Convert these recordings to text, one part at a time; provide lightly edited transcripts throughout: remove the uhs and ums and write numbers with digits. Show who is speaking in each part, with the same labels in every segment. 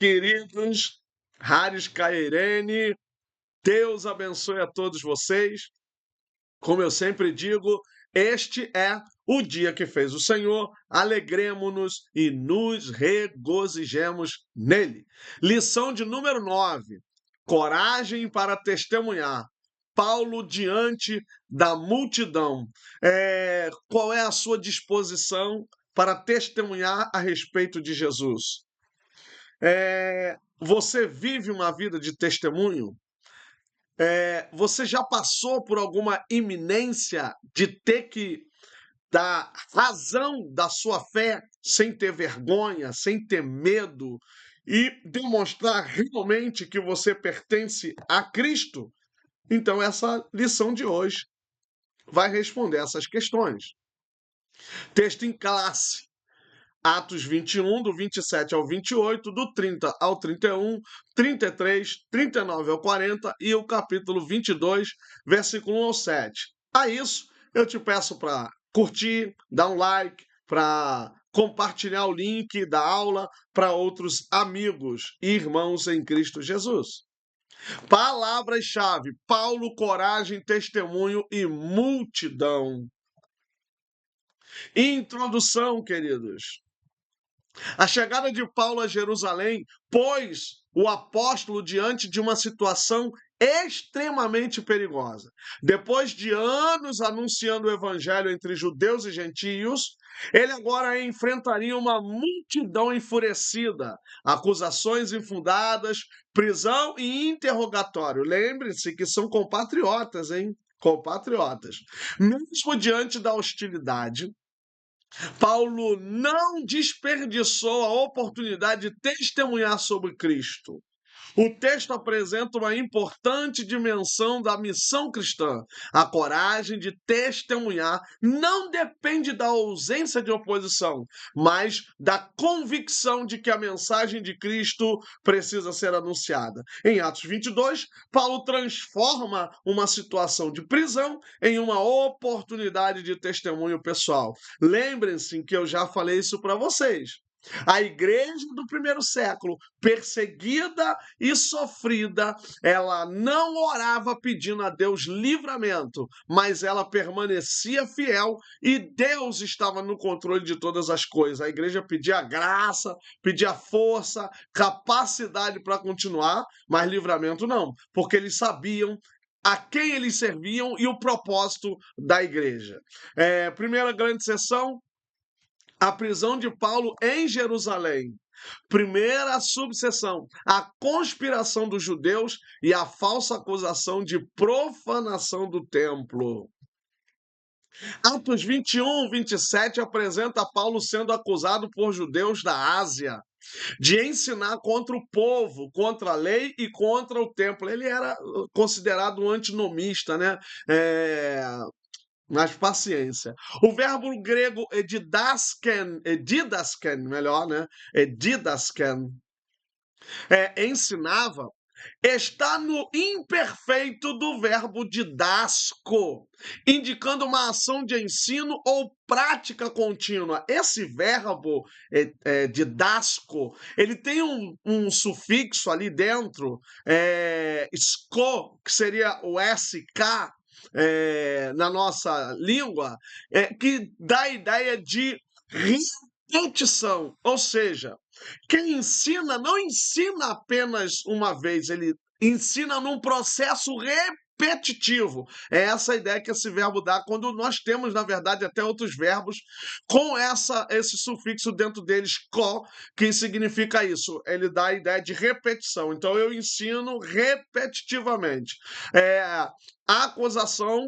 Speaker 1: Queridos, Haris Cairene, Deus abençoe a todos vocês. Como eu sempre digo, este é o dia que fez o Senhor, alegremo-nos e nos regozijemos nele. Lição de número 9, coragem para testemunhar. Paulo diante da multidão. Qual é a sua disposição para testemunhar a respeito de Jesus? Você vive uma vida de testemunho? Você já passou por alguma iminência de ter que dar razão da sua fé sem ter vergonha, sem ter medo e demonstrar realmente que você pertence a Cristo? Então, essa lição de hoje vai responder essas questões. Texto em classe. Atos 21, do 27 ao 28, do 30 ao 31, 33, 39 ao 40 e o capítulo 22, versículo 1 ao 7. A isso, eu te peço para curtir, dar um like, para compartilhar o link da aula para outros amigos e irmãos em Cristo Jesus. Palavras-chave: Paulo, coragem, testemunho e multidão. Introdução, queridos. A chegada de Paulo a Jerusalém pôs o apóstolo diante de uma situação extremamente perigosa. Depois de anos anunciando o evangelho entre judeus e gentios, ele agora enfrentaria uma multidão enfurecida, acusações infundadas, prisão e interrogatório. Lembre-se que são compatriotas, hein? Compatriotas. Mesmo diante da hostilidade, Paulo não desperdiçou a oportunidade de testemunhar sobre Cristo. O texto apresenta uma importante dimensão da missão cristã. A coragem de testemunhar não depende da ausência de oposição, mas da convicção de que a mensagem de Cristo precisa ser anunciada. Em Atos 22, Paulo transforma uma situação de prisão em uma oportunidade de testemunho pessoal. Lembrem-se que eu já falei isso para vocês. A igreja do primeiro século, perseguida e sofrida, ela não orava pedindo a Deus livramento, mas ela permanecia fiel e Deus estava no controle de todas as coisas. A igreja pedia graça, pedia força, capacidade para continuar, mas livramento não, porque eles sabiam a quem eles serviam e o propósito da igreja. Primeira grande sessão, a prisão de Paulo em Jerusalém. Primeira subseção, a conspiração dos judeus e a falsa acusação de profanação do templo. Atos 21, 27 apresenta Paulo sendo acusado por judeus da Ásia de ensinar contra o povo, contra a lei e contra o templo. Ele era considerado um antinomista, né? Mas paciência. O verbo grego didasken, melhor, né? Didasken, ensinava, está no imperfeito do verbo didasco, indicando uma ação de ensino ou prática contínua. Esse verbo didasco, ele tem um sufixo ali dentro, que seria o SK, na nossa língua, que dá a ideia de repetição, ou seja, quem ensina não ensina apenas uma vez, ele ensina num processo repetitivo. É essa ideia que esse verbo dá quando nós temos, na verdade, até outros verbos com esse sufixo dentro deles, ko, que significa isso. Ele dá a ideia de repetição. Então, eu ensino repetitivamente. A acusação,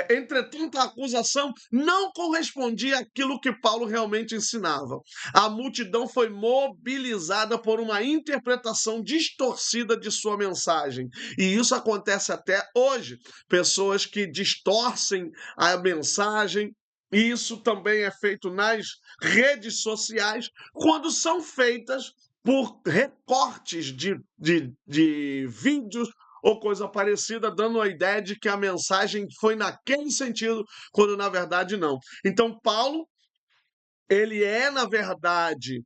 Speaker 1: entretanto, a acusação não correspondia àquilo que Paulo realmente ensinava. A multidão foi mobilizada por uma interpretação distorcida de sua mensagem. E isso acontece até hoje. Pessoas que distorcem a mensagem. E isso também é feito nas redes sociais, quando são feitas por recortes de vídeos ou coisa parecida, dando a ideia de que a mensagem foi naquele sentido, quando na verdade não. Então, Paulo, ele na verdade,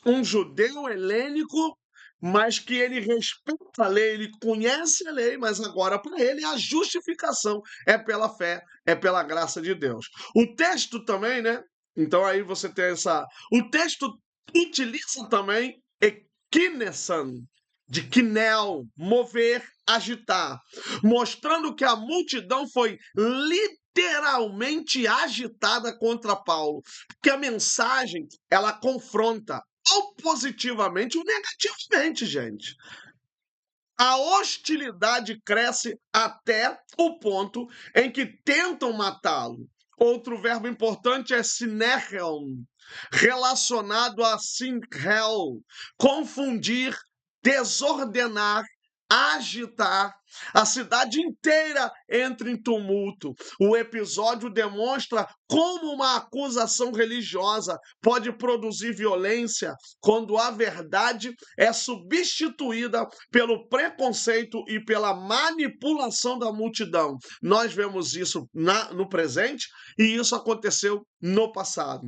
Speaker 1: um judeu helênico, mas que ele respeita a lei, ele conhece a lei, mas agora para ele a justificação é pela fé, é pela graça de Deus. O texto também, né? Então aí você tem essa. O texto utiliza também ekinesan, de kinel, mover, agitar, mostrando que a multidão foi literalmente agitada contra Paulo, porque a mensagem ela confronta ou positivamente ou negativamente, gente. A hostilidade cresce até o ponto em que tentam matá-lo. Outro verbo importante é sinerhelm, relacionado a sinhel, confundir, desordenar, agitar. A cidade inteira entra em tumulto. O episódio demonstra como uma acusação religiosa pode produzir violência quando a verdade é substituída pelo preconceito e pela manipulação da multidão. Nós vemos isso no presente e isso aconteceu no passado.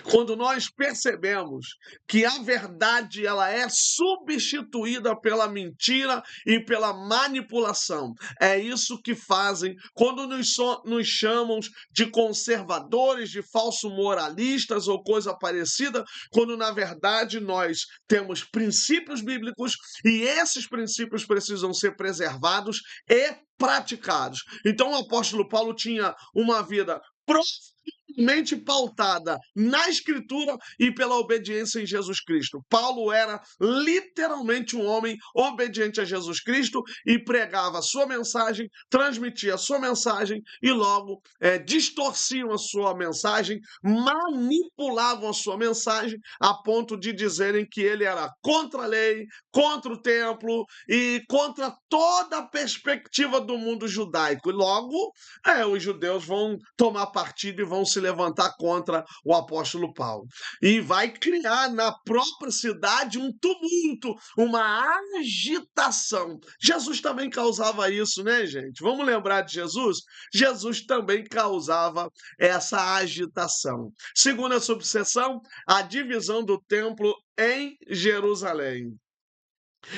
Speaker 1: Quando nós percebemos que a verdade ela é substituída pela mentira e pela manipulação, é isso que fazem quando nos chamam de conservadores, de falso moralistas ou coisa parecida, quando na verdade nós temos princípios bíblicos e esses princípios precisam ser preservados e praticados. Então o apóstolo Paulo tinha uma vida mente pautada na Escritura e pela obediência em Jesus Cristo. Paulo era literalmente um homem obediente a Jesus Cristo e pregava a sua mensagem, transmitia a sua mensagem e logo distorciam a sua mensagem, manipulavam a sua mensagem a ponto de dizerem que ele era contra a lei, contra o templo e contra toda a perspectiva do mundo judaico. E logo, os judeus vão tomar partido e vão se levantar contra o apóstolo Paulo. E vai criar na própria cidade um tumulto, uma agitação. Jesus também causava isso, né, gente? Vamos lembrar de Jesus? Jesus também causava essa agitação. Segunda subseção, a divisão do templo em Jerusalém.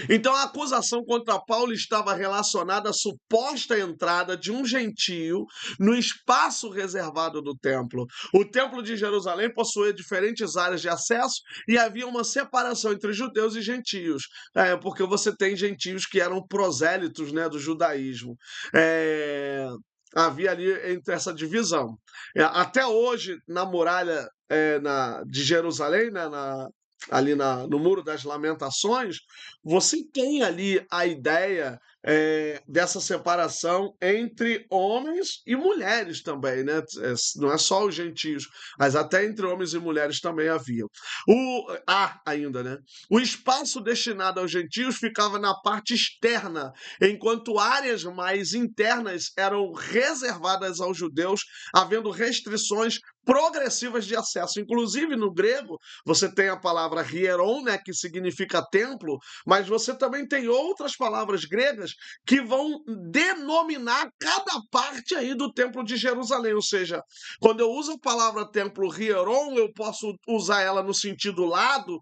Speaker 1: Então a acusação contra Paulo estava relacionada à suposta entrada de um gentio no espaço reservado do templo. O templo de Jerusalém possuía diferentes áreas de acesso e havia uma separação entre judeus e gentios, porque você tem gentios que eram prosélitos, né, do judaísmo. Havia ali entre essa divisão. Até hoje, na muralha de Jerusalém, né, ali no Muro das Lamentações, você tem ali a ideia dessa separação entre homens e mulheres também, né? Não é só os gentios, mas até entre homens e mulheres também havia. Há ainda, né? O espaço destinado aos gentios ficava na parte externa, enquanto áreas mais internas eram reservadas aos judeus, havendo restrições progressivas de acesso. Inclusive, no grego, você tem a palavra hieron, né, que significa templo, mas você também tem outras palavras gregas que vão denominar cada parte aí do templo de Jerusalém. Ou seja, quando eu uso a palavra templo hieron, eu posso usar ela no sentido lato,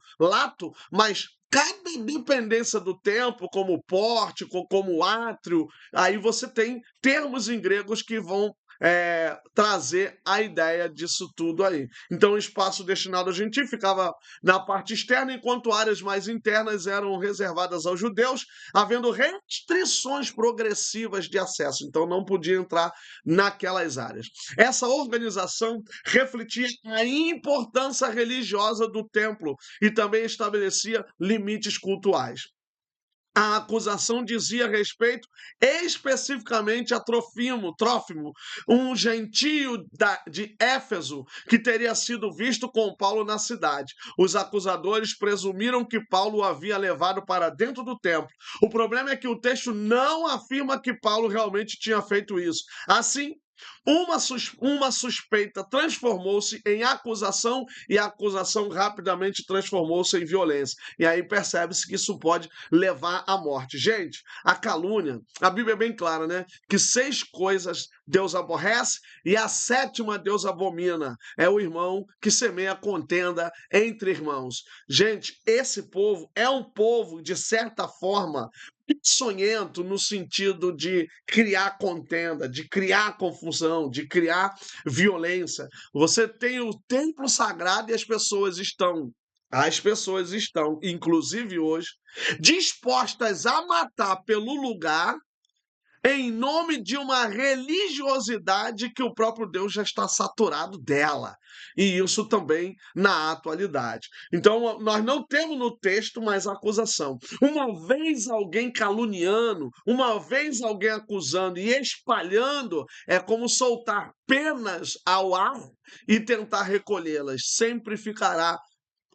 Speaker 1: mas cada dependência do templo, como pórtico, como átrio, aí você tem termos em gregos que vão trazer a ideia disso tudo aí. Então, o espaço destinado a gentios ficava na parte externa, enquanto áreas mais internas eram reservadas aos judeus, havendo restrições progressivas de acesso. Então, não podia entrar naquelas áreas. Essa organização refletia a importância religiosa do templo e também estabelecia limites cultuais. A acusação dizia respeito especificamente a Trófimo, um gentio de Éfeso que teria sido visto com Paulo na cidade. Os acusadores presumiram que Paulo o havia levado para dentro do templo. O problema é que o texto não afirma que Paulo realmente tinha feito isso. Assim, uma suspeita transformou-se em acusação e a acusação rapidamente transformou-se em violência. E aí percebe-se que isso pode levar à morte. Gente, a calúnia, a Bíblia é bem clara, né? Que 6 coisas Deus aborrece, e a sétima Deus abomina. É o irmão que semeia contenda entre irmãos. Gente, esse povo é um povo, de certa forma, peçonhento no sentido de criar contenda, de criar confusão, de criar violência. Você tem o templo sagrado e as pessoas estão, inclusive hoje, dispostas a matar pelo lugar em nome de uma religiosidade que o próprio Deus já está saturado dela. E isso também na atualidade. Então, nós não temos no texto mais acusação. Uma vez alguém caluniando, uma vez alguém acusando e espalhando, é como soltar penas ao ar e tentar recolhê-las. Sempre ficará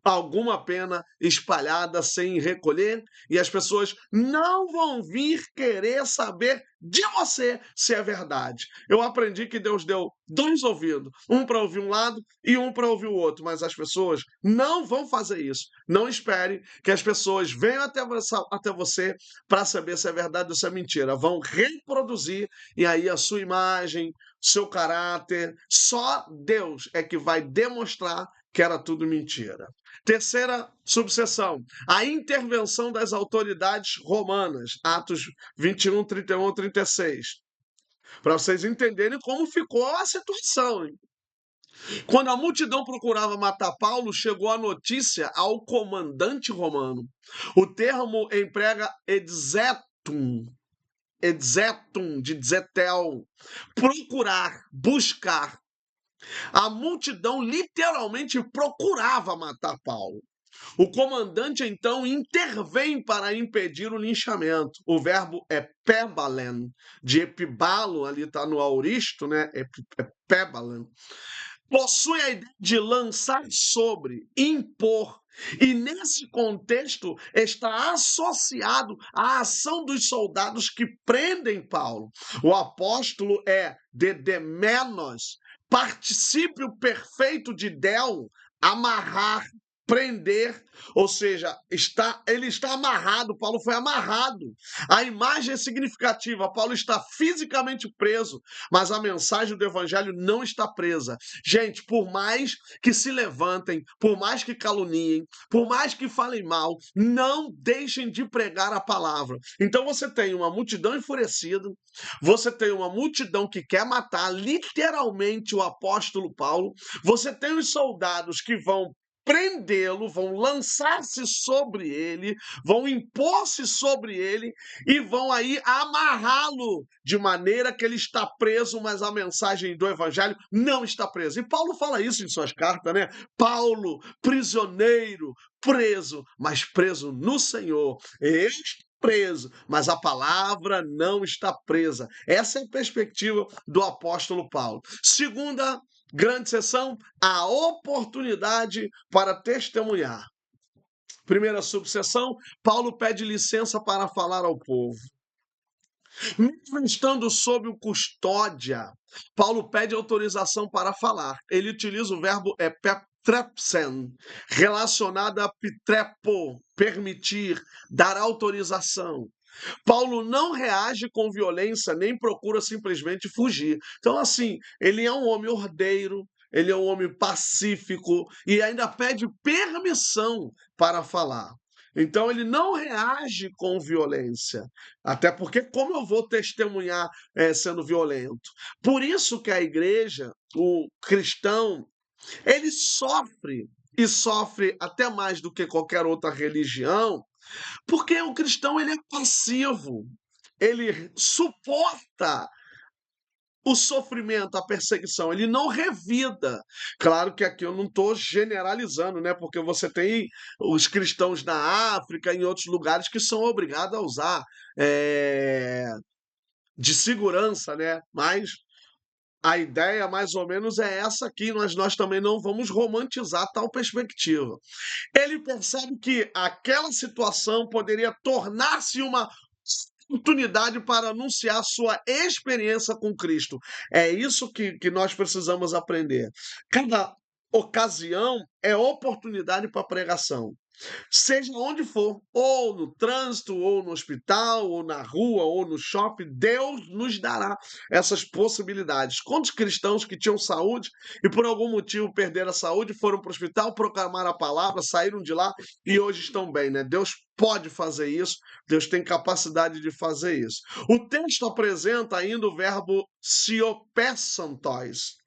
Speaker 1: alguma pena espalhada sem recolher, e as pessoas não vão vir querer saber de você se é verdade. Eu aprendi que Deus deu dois ouvidos, um para ouvir um lado e um para ouvir o outro, mas as pessoas não vão fazer isso. Não espere que as pessoas venham até você para saber se é verdade ou se é mentira. Vão reproduzir, e aí a sua imagem, seu caráter, só Deus é que vai demonstrar que era tudo mentira. Terceira subseção, a intervenção das autoridades romanas, Atos 21, 31, 36. Para vocês entenderem como ficou a situação. Hein? Quando a multidão procurava matar Paulo, chegou a notícia ao comandante romano. O termo emprega exetum, de zetel, procurar, buscar. A multidão literalmente procurava matar Paulo. O comandante, então, intervém para impedir o linchamento. O verbo é pebalen, de epibalo, ali está no auristo, né? Pebalen. Possui a ideia de lançar sobre, impor. E nesse contexto está associado à ação dos soldados que prendem Paulo. O apóstolo é dedemenos, particípio perfeito de del, amarrar, prender, ou seja, ele está amarrado, Paulo foi amarrado. A imagem é significativa, Paulo está fisicamente preso, mas a mensagem do evangelho não está presa. Gente, por mais que se levantem, por mais que caluniem, por mais que falem mal, não deixem de pregar a palavra. Então você tem uma multidão enfurecida, você tem uma multidão que quer matar literalmente o apóstolo Paulo, você tem os soldados que vão prendê-lo, vão lançar-se sobre ele, vão impor-se sobre ele e vão aí amarrá-lo de maneira que ele está preso, mas a mensagem do evangelho não está presa. E Paulo fala isso em suas cartas, né? Paulo, prisioneiro, preso, mas preso no Senhor. Este preso, mas a palavra não está presa. Essa é a perspectiva do apóstolo Paulo. Segunda grande sessão, a oportunidade para testemunhar. Primeira subseção, Paulo pede licença para falar ao povo. Mesmo estando sob custódia, Paulo pede autorização para falar. Ele utiliza o verbo trepsen, relacionado a pitrepo, permitir, dar autorização. Paulo não reage com violência, nem procura simplesmente fugir. Então, assim, ele é um homem ordeiro, ele é um homem pacífico e ainda pede permissão para falar. Então, ele não reage com violência. Até porque, como eu vou testemunhar sendo violento? Por isso que a igreja, o cristão, ele sofre, e sofre até mais do que qualquer outra religião, porque o cristão ele é passivo, ele suporta o sofrimento, a perseguição, ele não revida. Claro que aqui eu não estou generalizando, né? Porque você tem os cristãos na África, em outros lugares, que são obrigados a usar de segurança, né? Mas a ideia, mais ou menos, é essa aqui, mas nós também não vamos romantizar tal perspectiva. Ele percebe que aquela situação poderia tornar-se uma oportunidade para anunciar sua experiência com Cristo. É isso que nós precisamos aprender. Cada ocasião é oportunidade para pregação. Seja onde for, ou no trânsito, ou no hospital, ou na rua, ou no shopping, Deus nos dará essas possibilidades. Quantos cristãos que tinham saúde e por algum motivo perderam a saúde, foram para o hospital, proclamaram a palavra, saíram de lá e hoje estão bem, né? Deus pode fazer isso, Deus tem capacidade de fazer isso. O texto apresenta ainda o verbo siopessantos.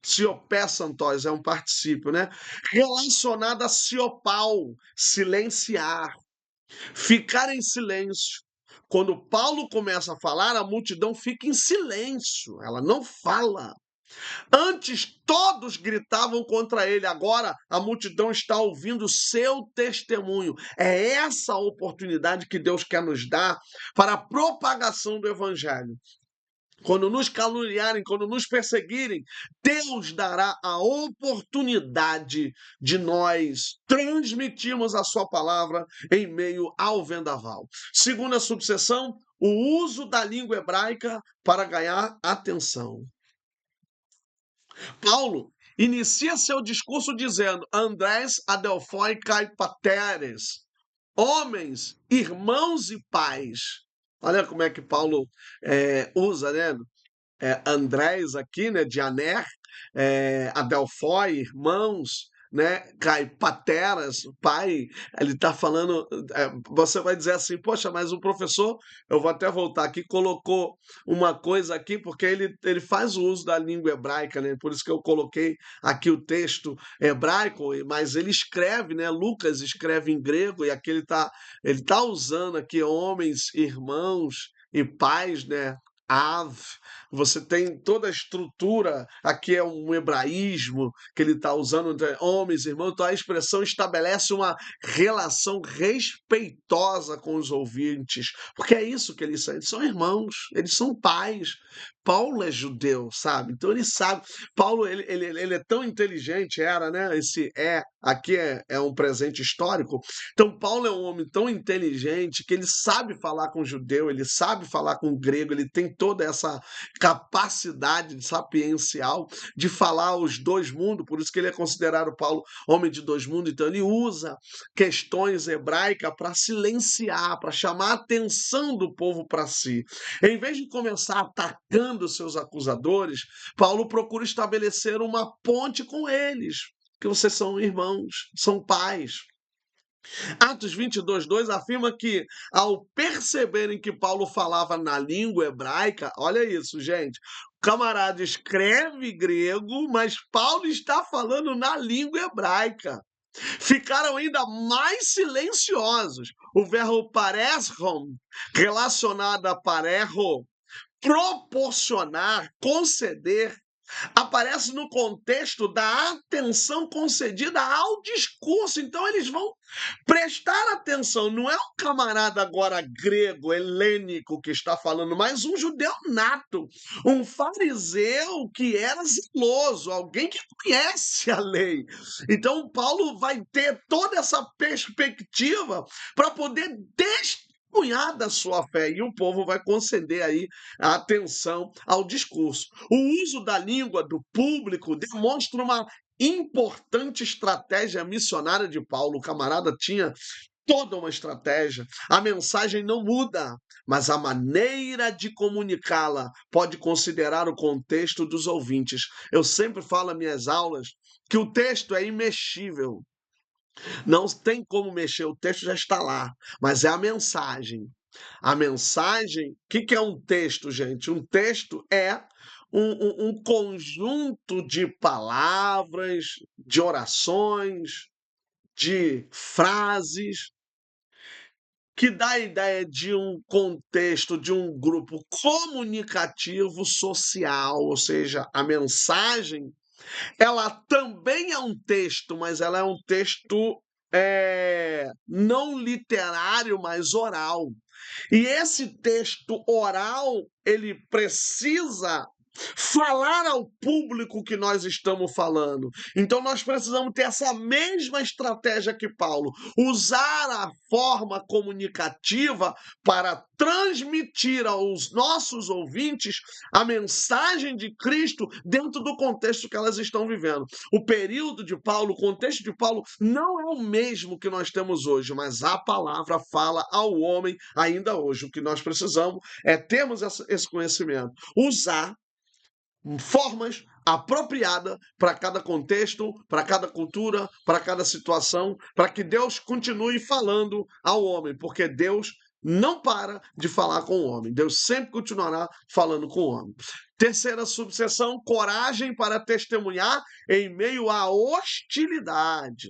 Speaker 1: Siopessantos é um particípio, né? Relacionado a siopau, silenciar, ficar em silêncio. Quando Paulo começa a falar, a multidão fica em silêncio, ela não fala. Antes todos gritavam contra ele, agora a multidão está ouvindo seu testemunho. É essa a oportunidade que Deus quer nos dar para a propagação do evangelho. Quando nos caluniarem, quando nos perseguirem, Deus dará a oportunidade de nós transmitirmos a sua palavra em meio ao vendaval. Segunda subseção, o uso da língua hebraica para ganhar atenção. Paulo inicia seu discurso dizendo: Andrés, Adelphoi, Kai Pateres, homens, irmãos e pais. Olha como é que Paulo usa, né? Andrés aqui, né, de Aner, Adelphoi, irmãos, né, Cai Pateras, pai, ele está falando, você vai dizer assim, poxa, mas o professor, eu vou até voltar aqui, colocou uma coisa aqui, porque ele faz o uso da língua hebraica, né, por isso que eu coloquei aqui o texto hebraico, mas ele escreve, né, Lucas escreve em grego, e aqui ele tá usando aqui homens, irmãos e pais, né, Av, você tem toda a estrutura, aqui é um hebraísmo que ele está usando entre homens, irmãos, então a expressão estabelece uma relação respeitosa com os ouvintes, porque é isso que eles são irmãos, eles são pais. Paulo é judeu, sabe? Então ele sabe. Paulo, ele é tão inteligente, era, né? Esse aqui é um presente histórico. Então Paulo é um homem tão inteligente que ele sabe falar com judeu, ele sabe falar com grego, ele tem toda essa capacidade sapiencial de falar os dois mundos, por isso que ele é considerado, Paulo, homem de dois mundos, então ele usa questões hebraicas para silenciar, para chamar a atenção do povo para si. Em vez de começar atacando seus acusadores, Paulo procura estabelecer uma ponte com eles, que vocês são irmãos, são pais. Atos 22:2 afirma que, ao perceberem que Paulo falava na língua hebraica, olha isso, gente, o camarada escreve grego, mas Paulo está falando na língua hebraica. Ficaram ainda mais silenciosos. O verbo pareshom, relacionado a pareho, proporcionar, conceder, aparece no contexto da atenção concedida ao discurso. Então eles vão prestar atenção. Não é um camarada agora grego, helênico que está falando, mas um judeu nato, um fariseu que era zeloso, alguém que conhece a lei. Então Paulo vai ter toda essa perspectiva para poder testemunhar da sua fé, e o povo vai conceder aí a atenção ao discurso. O uso da língua do público demonstra uma importante estratégia missionária de Paulo. O camarada tinha toda uma estratégia. A mensagem não muda, mas a maneira de comunicá-la pode considerar o contexto dos ouvintes. Eu sempre falo nas minhas aulas que o texto é imexível. Não tem como mexer, o texto já está lá, mas é a mensagem. A mensagem, o que é um texto, gente? Um texto é um conjunto de palavras, de orações, de frases, que dá a ideia de um contexto, de um grupo comunicativo social, ou seja, a mensagem ela também é um texto, mas ela é um texto não literário, mas oral. E esse texto oral, ele precisa falar ao público que nós estamos falando. Então nós precisamos ter essa mesma estratégia que Paulo, usar a forma comunicativa para transmitir aos nossos ouvintes a mensagem de Cristo dentro do contexto que elas estão vivendo. O período de Paulo, o contexto de Paulo não é o mesmo que nós temos hoje, mas a palavra fala ao homem ainda hoje. O que nós precisamos é termos esse conhecimento, usar formas apropriadas para cada contexto, para cada cultura, para cada situação, para que Deus continue falando ao homem, porque Deus não para de falar com o homem. Deus sempre continuará falando com o homem. Terceira subseção, coragem para testemunhar em meio à hostilidade.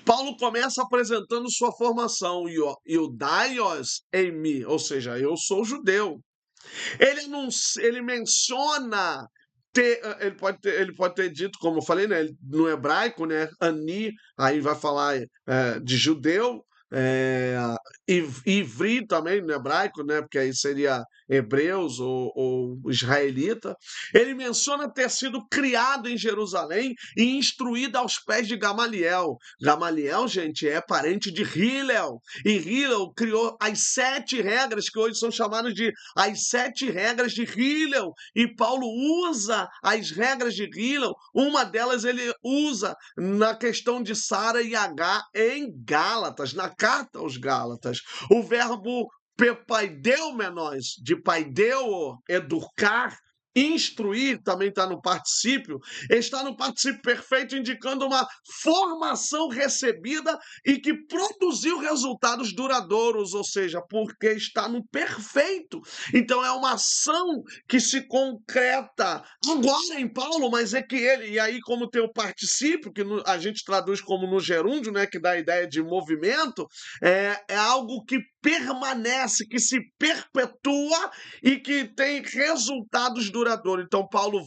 Speaker 1: Paulo começa apresentando sua formação, Iudaios em mim, ou seja, eu sou judeu. Ele menciona ele pode ter dito, como eu falei, né, no hebraico, né, ani, aí vai falar de judeu, ivri também no hebraico, né, porque aí seria hebreus ou israelita. Ele menciona ter sido criado em Jerusalém e instruído aos pés de Gamaliel. Gamaliel, gente, é parente de Hillel. E Hillel criou as 7 regras que hoje são chamadas de as 7 regras de Hillel. E Paulo usa as regras de Hillel. Uma delas ele usa na questão de Sara e H em Gálatas, na carta aos Gálatas. O verbo paideumenos, de paideo, educar, instruir, também está no particípio, está no particípio perfeito, indicando uma formação recebida e que produziu resultados duradouros, ou seja, porque está no perfeito. Então é uma ação que se concreta agora em Paulo, mas é que ele, e aí como tem o particípio, que a gente traduz como no gerúndio, né, que dá a ideia de movimento, é algo que permanece, que se perpetua e que tem resultados duradouros. Então, Paulo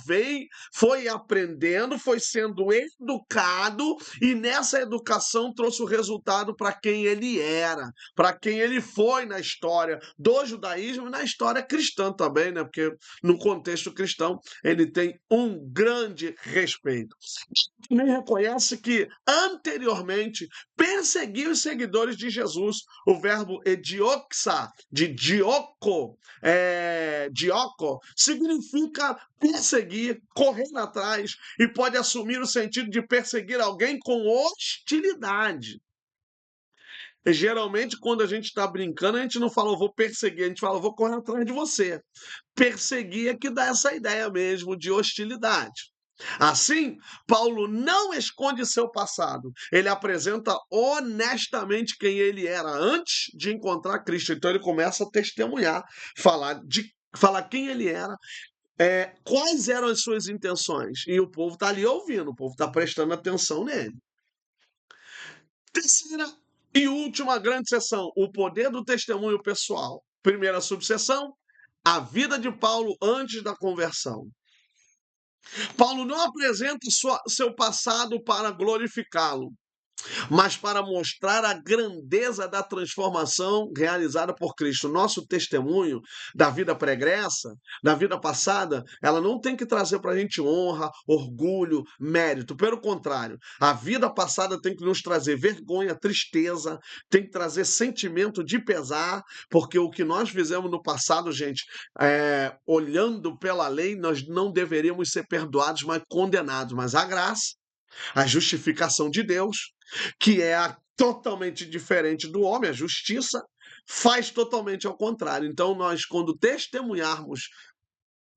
Speaker 1: foi aprendendo, foi sendo educado e nessa educação trouxe o resultado para quem ele era, para quem ele foi na história do judaísmo e na história cristã também, né? Porque no contexto cristão ele tem um grande respeito. Também reconhece que anteriormente perseguiu os seguidores de Jesus. O verbo edioxa, de dioco, dioco, significa perseguir, correr atrás, e pode assumir o sentido de perseguir alguém com hostilidade. Geralmente, quando a gente está brincando, a gente não fala, eu vou perseguir, a gente fala, eu vou correr atrás de você. Perseguir é que dá essa ideia mesmo de hostilidade. Assim, Paulo não esconde seu passado. Ele apresenta honestamente quem ele era antes de encontrar Cristo. Então ele começa a testemunhar, falar quem ele era, quais eram as suas intenções. E o povo está ali ouvindo, o povo está prestando atenção nele. Terceira e última grande seção, o poder do testemunho pessoal. Primeira subseção, a vida de Paulo antes da conversão. Paulo não apresenta seu passado para glorificá-lo, mas para mostrar a grandeza da transformação realizada por Cristo. Nosso testemunho da vida pregressa, da vida passada, ela não tem que trazer para a gente honra, orgulho, mérito. Pelo contrário, a vida passada tem que nos trazer vergonha, tristeza, tem que trazer sentimento de pesar, porque o que nós fizemos no passado, gente, olhando pela lei, nós não deveríamos ser perdoados, mas condenados. Mas a graça, a justificação de Deus, que é totalmente diferente do homem, a justiça, faz totalmente ao contrário. Então, nós, quando testemunharmos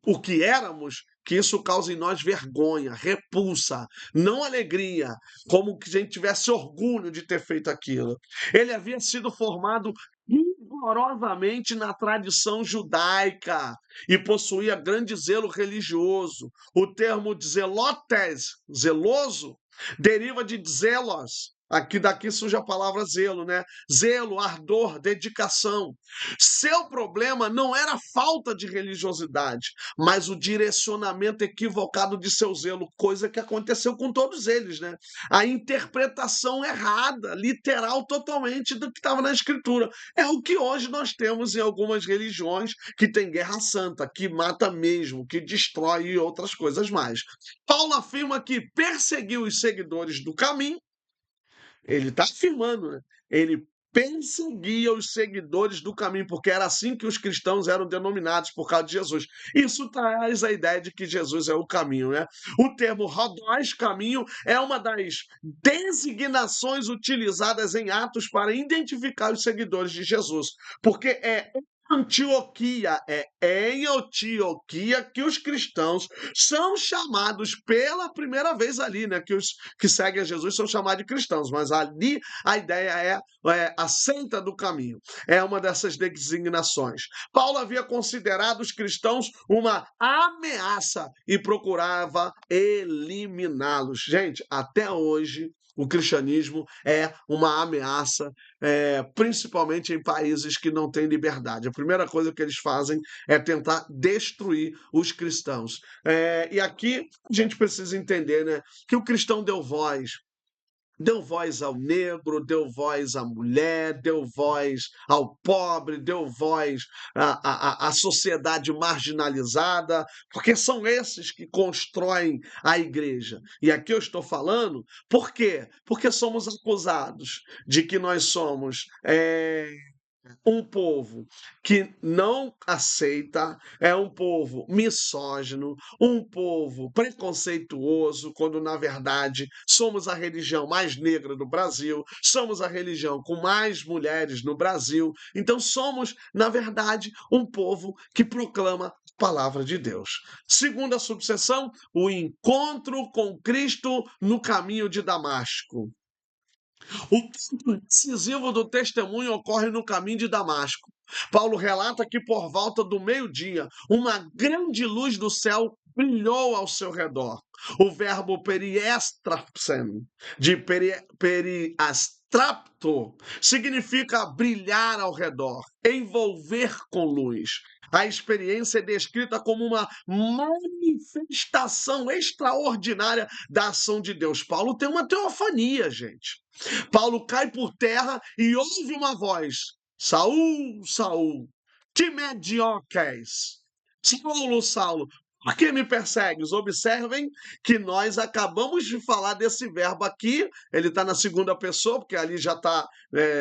Speaker 1: o que éramos, que isso cause em nós vergonha, repulsa, não alegria, como que a gente tivesse orgulho de ter feito aquilo. Ele havia sido formado rigorosamente na tradição judaica e possuía grande zelo religioso. O termo zelotes, zeloso, deriva de zelos, Daqui surge a palavra zelo, né? Zelo, ardor, dedicação. Seu problema não era a falta de religiosidade, mas o direcionamento equivocado de seu zelo, coisa que aconteceu com todos eles, né? A interpretação errada, literal totalmente do que estava na Escritura. É o que hoje nós temos em algumas religiões que tem guerra santa, que mata mesmo, que destrói e outras coisas mais. Paulo afirma que perseguiu os seguidores do caminho. Ele está afirmando, né? Ele perseguia os seguidores do caminho, porque era assim que os cristãos eram denominados por causa de Jesus. Isso traz a ideia de que Jesus é o caminho, né? O termo rodós, caminho, é uma das designações utilizadas em Atos para identificar os seguidores de Jesus, porque é Antioquia, é em Antioquia que os cristãos são chamados pela primeira vez ali, né? Que os que seguem a Jesus são chamados de cristãos, mas ali a ideia é a seita do caminho, é uma dessas designações. Paulo havia considerado os cristãos uma ameaça e procurava eliminá-los. Gente, até hoje o cristianismo é uma ameaça, principalmente em países que não têm liberdade. A primeira coisa que eles fazem é tentar destruir os cristãos. E aqui a gente precisa entender, né, que o cristão deu voz ao negro, deu voz à mulher, deu voz ao pobre, deu voz à sociedade marginalizada, porque são esses que constroem a igreja. E aqui eu estou falando, por quê? Porque somos acusados de que nós somos um povo que não aceita, é um povo misógino, um povo preconceituoso, quando na verdade somos a religião mais negra do Brasil, somos a religião com mais mulheres no Brasil. Então somos, na verdade, um povo que proclama a palavra de Deus. Segunda subseção, o encontro com Cristo no caminho de Damasco. O ponto decisivo do testemunho ocorre no caminho de Damasco. Paulo relata que por volta do meio-dia, uma grande luz do céu brilhou ao seu redor. O verbo periestrapsen, de periastrapto, significa brilhar ao redor, envolver com luz. A experiência é descrita como uma manifestação extraordinária da ação de Deus. Paulo tem uma teofania, gente. Paulo cai por terra e ouve uma voz: Saul, Saul, que mediocres. Saulo, Saulo, por que me persegues? Observem que nós acabamos de falar desse verbo aqui, ele está na segunda pessoa, porque ali já está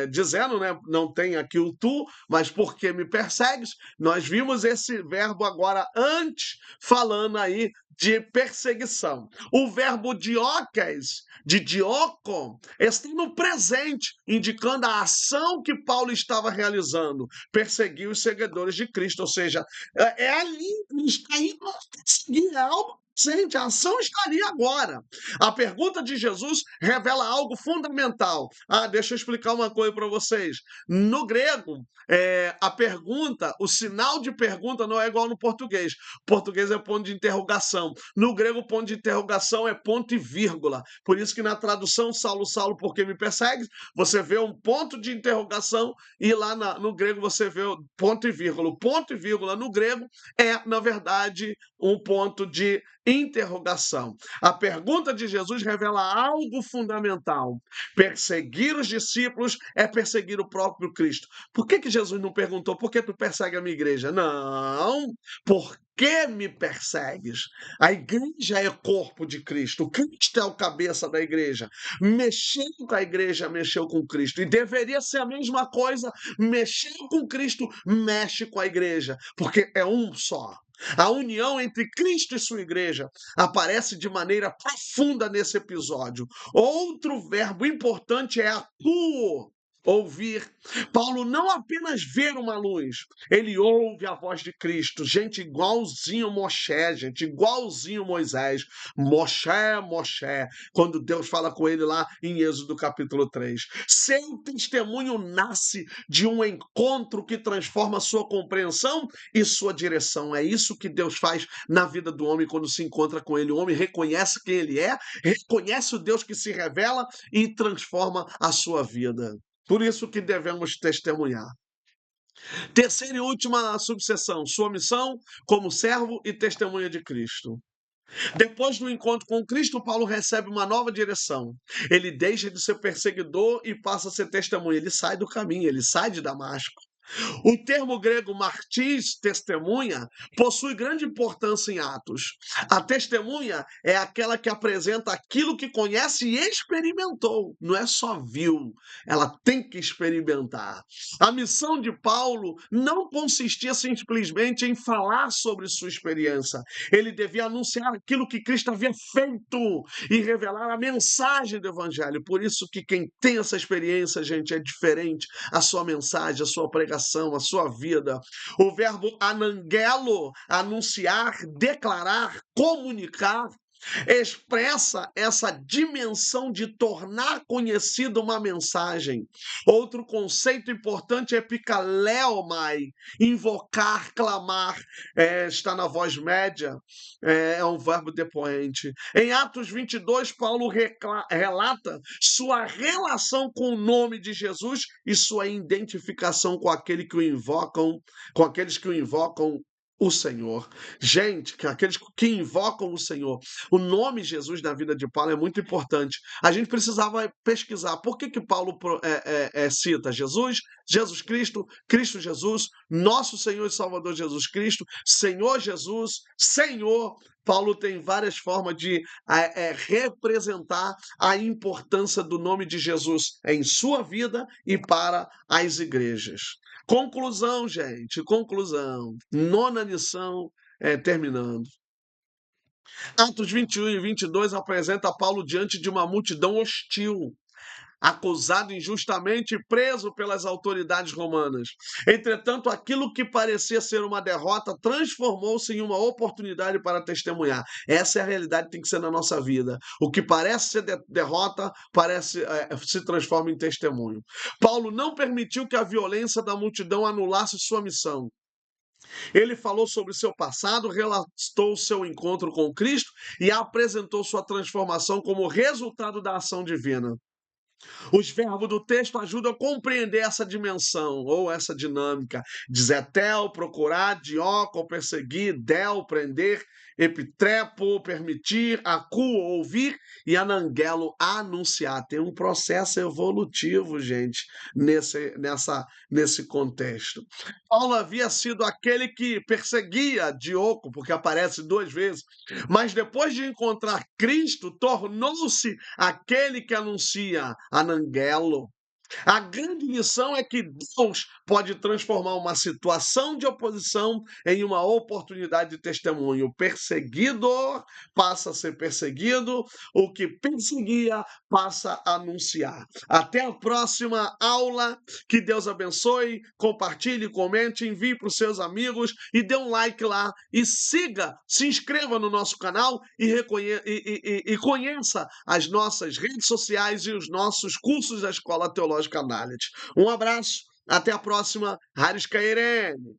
Speaker 1: dizendo, né? Não tem aqui o tu, mas por que me persegues? Nós vimos esse verbo agora antes, falando aí de perseguição. O verbo diokes, de dioko, está no presente, indicando a ação que Paulo estava realizando, perseguir os seguidores de Cristo, ou seja, ali, está aí para perseguir, é algo presente, a ação está ali agora. A pergunta de Jesus revela algo fundamental. Deixa eu explicar uma coisa para vocês. No grego, a pergunta, o sinal de pergunta não é igual no português. O português é ponto de interrogação. No grego, ponto de interrogação é ponto e vírgula. Por isso que na tradução, Saulo, Saulo, por que me persegues? Você vê um ponto de interrogação e lá no grego você vê o ponto e vírgula. O ponto e vírgula no grego é, na verdade, um ponto de interrogação. A pergunta de Jesus revela algo fundamental. Perseguir os discípulos é perseguir o próprio Cristo. Por que Jesus não perguntou, por que tu persegue a minha igreja? Não, por que me persegues? A igreja é o corpo de Cristo, o Cristo é o cabeça da igreja. Mexeu com a igreja, mexeu com Cristo. E deveria ser a mesma coisa, mexeu com Cristo, mexe com a igreja, porque é um só. A união entre Cristo e sua igreja aparece de maneira profunda nesse episódio. Outro verbo importante é atuo. ouvir. Paulo não apenas vê uma luz, ele ouve a voz de Cristo. Gente, igualzinho Moshe, gente, igualzinho Moisés. Moshe, Moshe, quando Deus fala com ele lá em Êxodo capítulo 3. Seu testemunho nasce de um encontro que transforma sua compreensão e sua direção. É isso que Deus faz na vida do homem quando se encontra com ele. O homem reconhece quem ele é, reconhece o Deus que se revela e transforma a sua vida. Por isso que devemos testemunhar. Terceira e última subseção, sua missão como servo e testemunha de Cristo. Depois do encontro com Cristo, Paulo recebe uma nova direção. Ele deixa de ser perseguidor e passa a ser testemunha. Ele sai do caminho, ele sai de Damasco. O termo grego martis, testemunha, possui grande importância em Atos. A testemunha é aquela que apresenta aquilo que conhece e experimentou. Não é só viu, ela tem que experimentar. A missão de Paulo não consistia simplesmente em falar sobre sua experiência. Ele devia anunciar aquilo que Cristo havia feito e revelar a mensagem do Evangelho. Por isso que quem tem essa experiência, gente, é diferente. A sua mensagem, a sua pregação, a sua vida. O verbo anangelo, anunciar, declarar, comunicar, expressa essa dimensão de tornar conhecida uma mensagem. Outro conceito importante é epikaleomai, invocar, clamar, está na voz média, é um verbo depoente. Em Atos 22, Paulo relata sua relação com o nome de Jesus e sua identificação com aqueles que o invocam o Senhor. Gente, aqueles que invocam o Senhor. O nome Jesus na vida de Paulo é muito importante. A gente precisava pesquisar por que Paulo cita Jesus, Jesus Cristo, Cristo Jesus, nosso Senhor e Salvador Jesus Cristo, Senhor Jesus, Senhor. Paulo tem várias formas de representar a importância do nome de Jesus em sua vida e para as igrejas. Conclusão, gente, conclusão. Nona lição, terminando. Atos 21 e 22 apresenta Paulo diante de uma multidão hostil, acusado injustamente e preso pelas autoridades romanas. Entretanto, aquilo que parecia ser uma derrota transformou-se em uma oportunidade para testemunhar. Essa é a realidade que tem que ser na nossa vida. O que parece ser derrota se transforma em testemunho. Paulo não permitiu que a violência da multidão anulasse sua missão. Ele falou sobre seu passado, relatou seu encontro com Cristo e apresentou sua transformação como resultado da ação divina. Os verbos do texto ajudam a compreender essa dimensão ou essa dinâmica. Dizetel, procurar, dióco, perseguir, del, prender, epitrepo, permitir, acu, ouvir e anangelo, anunciar. Tem um processo evolutivo, gente, nesse contexto. Paulo havia sido aquele que perseguia Dioco, porque aparece 2 vezes, mas depois de encontrar Cristo, tornou-se aquele que anuncia, anangelo. A grande lição é que Deus pode transformar uma situação de oposição em uma oportunidade de testemunho. O perseguidor passa a ser perseguido, o que perseguia passa a anunciar. Até a próxima aula. Que Deus abençoe, compartilhe, comente, envie para os seus amigos e dê um like lá e siga, se inscreva no nosso canal e conheça as nossas redes sociais e os nossos cursos da Escola Teológica Dalet. Um abraço, até a próxima. Haris Kairene.